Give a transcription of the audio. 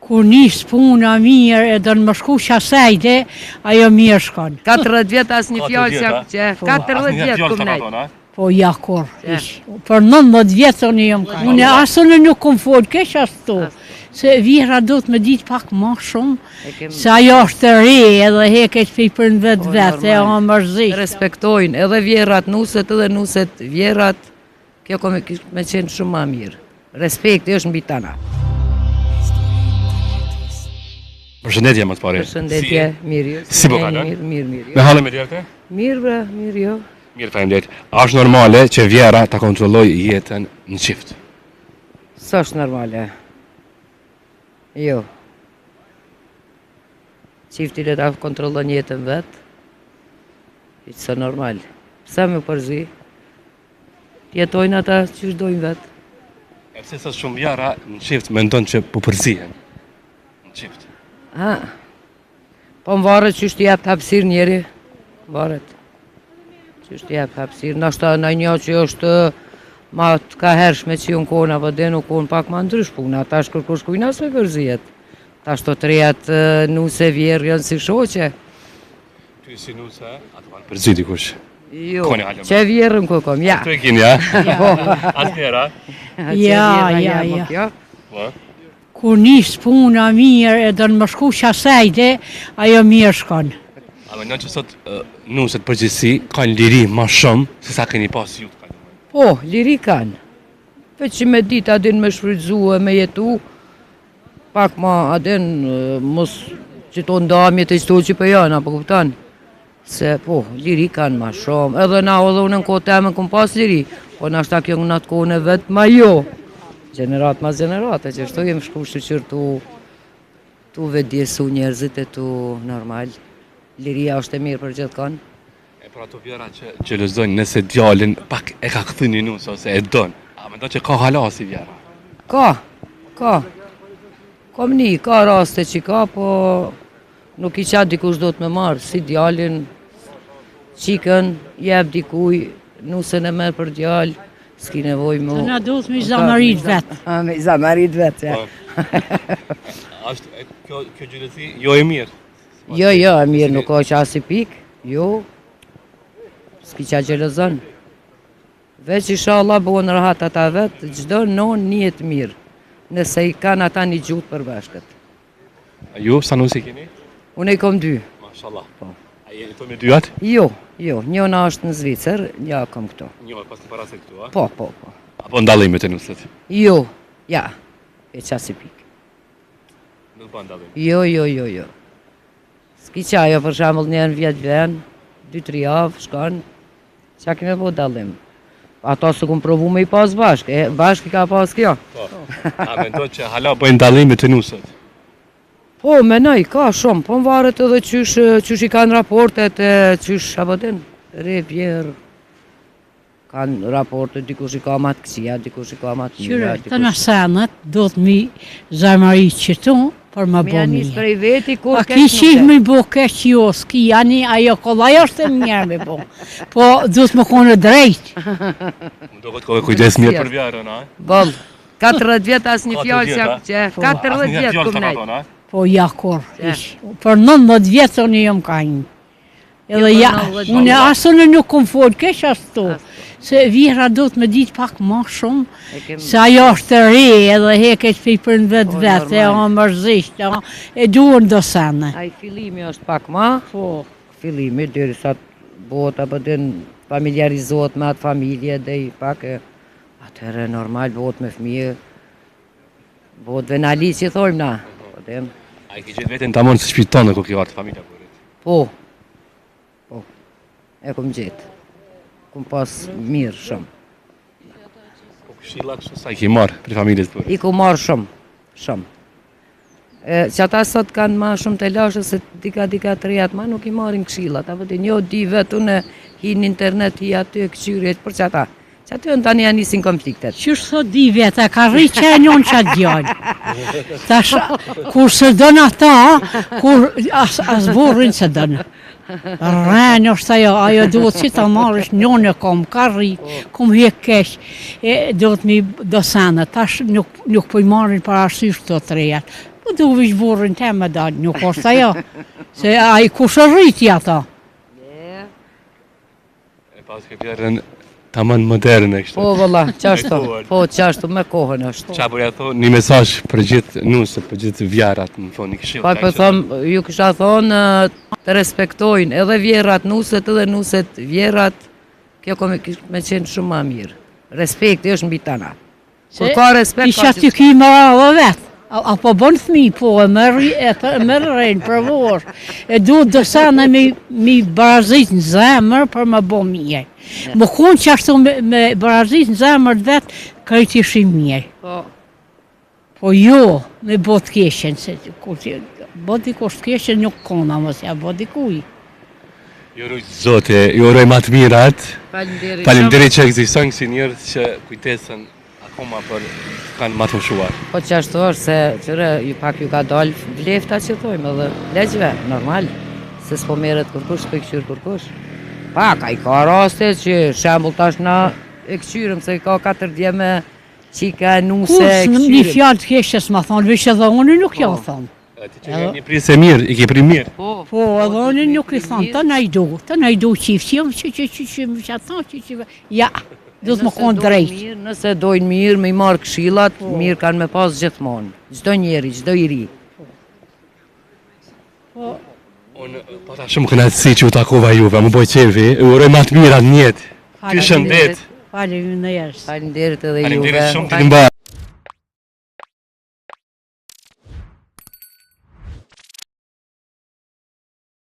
Kur nis puna mirë e do në më shku qasajde, ajo mirë shkon. 40 vjet as një fjallë që 40 vjet kum nejt. Po ja kur, për 19 vjetë unë jam ka. Unë asë nuk kom folë keq ashtu, se vjera do të më ditë pak më shumë, se ajo është të re edhe heket për në vetë, e o mërzisht. Respektojnë edhe vjerat nuset edhe nuset vjerat, kjo me qenë shumë ma mirë. Respekti është mbi tana. Përshëndetje më të pare. Përshëndetje, mirë ju. Si po kalon? Mirë. Me halën me djerte? Mirë bre, mirë jo. Mirë, faleminderit. A është normale që vjera ta kontrolloj jetën në qift? Së është normale? Jo. Qifti le ta kontrollon jetën vetë, që së normal. Pse me përzi? Jetojnë ata që shdojnë vetë. E pse sa shumë vjera në qift me ndonë që po përzihen në qift? Po më varet që është jep hapësir njeri, varet. Që është jep hapësir, nashta në një që është ma të ka hershme që ju në kona, po dhe nuk konë pak ma ndrysh puna, ta është kërkush kujna së me përzijet. Ta është të trejat nuse vjerë janë si shoqe. Ty si nuse, atë kanë përzi dikush? Jo, që vjerën ku kom, ja. Të e kin, ja? Atë njera? Ja. Kur nis puna mirë e do në më shku qasajde, ajo mirë shkon. A me në që sot nuset përgjithsi kanë liri ma shumë se sa keni pas ju të kanë? Po, liri kanë. Për që me dit adin me shfrytzu e me jetu, pak ma adin mos që to ndamje të isto që për janë, apo kuptan? Se po, liri kanë ma shumë. Edhe na edhe unë në kohë temen këm pas liri, po në ashta kjo në atë kohën e vetë ma jo. Gjenerat ma generate, që shto jem shku shqyqyr tu vedjesu njerëzit e tu normal. Liria është e mirë për gjithë kanë. E për ato vjera që lëzdojnë nëse djallin pak e ka këthy një nusë ose e donë, a me do që ka hala si vjera? Ka. Kom një, ka raste që ka, po nuk i qatë dikush do të me marë, si djallin, qikën, jeb dikuj, nusën e merë për djallë, s'ki nevoj mu... Të na do të me zamarit vetë. Me zamarit vetë, ja. Kjo gjylësi jo e mirë? Jo, e mirë nuk o që asi pik, jo, s'ki qa gjelëzën. Veç isha Allah bëhon rahat ata vetë, gjdo non njët mirë, nëse i kanë ata një gjutë për bashkët. A ju, sa nusi keni? Unë i kom 2. Mashallah. A jeni to me 2 atë? Jo, njona është në Zvicër, nja kom këto. Njo, pas të para se këtu, a? Po. Apo ndallimet e nusët? Jo, ja, e qasi pik. Nuk ba ndallim? Jo. S'ki qajo për shambull njerën vjetë venë, 2-3 javë, shkanë, qa kime po dallim. Ato së kumë provu me i pas bashkë, bashkë i ka pas kjo. Po, a me ndo që hala bëjnë ndallimet e nusët? Po, menoj, ka shumë, po më varet edhe qysh i kanë raportet, qysh, apo din, re vjerë, kanë raportet, dikush i ka matë kësia, dikush i ka matë mira. Të në sanët, do të mi zamarit qëtu, për më bo mirë. Prej veti, kur keq nuk e. A ki qih me bo keq jo, s'ki, ani ajo kollaj është e mirë me bo, po do të më kone drejt. Më do këtë kove kujdes mirë për vjarën, a? Bol, 40 vjet as një fjallë që 40 vjet këm nejtë. Po ja kur, për 19 vjetë unë jam ka një. Edhe ja, unë asë unë nuk kom folë keq ashtu, se vjera do të më ditë pak më shumë, se ajo është të re edhe heket për në vetë, e o mërzisht, e duhen do sene. A i fillimi është pak ma, fillimi, deri sa të bota, për din familiarizohet me atë familje, dhe i pak, atëherë normal, bot me fëmijë, bot venali që thojmë na. A i ki gjithë vetën të amonë së shpitonë ku ki vartë familja kërit? Po, e kom gjithë. Kom pas mirë shumë. Po këshilla kështu sa i ki marë për familjes përë? I ku marë shumë. Që ata sot kanë ma shumë të lashë, se dika të rejat ma nuk i marin këshillat. Apo të një di vetë unë hi në internet, hi aty këqyrit, për që ata. Që aty në tani janë nisin konfliktet. Qështë thot di vete, ka rri që e njën qatë djallë. Tash, kur se dënë ata, kur as burrin se dënë. Rënë është ajo duhet që ta marrësh njën e kom, ka rri, kom hek kesh, duhet mi do sene. Tash nuk po i marrin për arsysh të trejat. U du vish burrin te me dalë, nuk është ajo. Se a i kush rriti ata. E pas ke vjerën tamam moderne kështu. Po valla, qashtu. Po qashtu me kohën është. Qa përja thonë një mesazh për gjithë nusët, për gjithë vjerat, në thonë një këshill. Pa po them, ju kisha thonë të respektojnë edhe vjerat nuset edhe nuset vjerat. Kjo me qenë shumë ma mirë. Respekti është mbi tana. Kur ka respekt, Isha ty ki më rallë vetë. Apo bon thmi, po, e më rrejnë për vorë. E du dësana mi barazit në zemër për më bo mirë. Më konë që ashtu me barazit në zemër të vetë, kërët ishi mirë. Po jo, me bo të keshen, se bo dikush të keshen nuk kona mësë, ja bo dikuj. Ju rujtë zote, ju uroj ma të mirat. Faleminderit. Faleminderit që ekzistojnë si njerëz që kujtesen akoma për kanë ma të mshuar. Po që ashtu është se qëre pak ju ka dalë vlefta që thojmë edhe legjve, normal. Se s'po meret kërkush, s'po i këshyrë kërkush. Pak, a i ka raste që shembull tash na e këshyrëm se i ka 4 djeme qika nuse Kus një këshyrëm. fjallë të keshes ma thonë, veç edhe unë nuk ja thonë. Ti që një prisë e mirë, i ke pri mirë. Po, edhe unë nuk i thonë, të najdu qifë, që më që thonë, që ja, du të më konë drejtë. Nëse dojnë mirë, me i marë këshillat, mirë kanë me pas gjithmonë. Çdo njeri, çdo i ri. Unë pata shumë kënaqësi që u takova juve, më boj qefi, u uroj ma të mirat në jetë. Ty shëndet. Faleminderit. Faleminderit edhe juve. Faleminderit shumë të mbarë.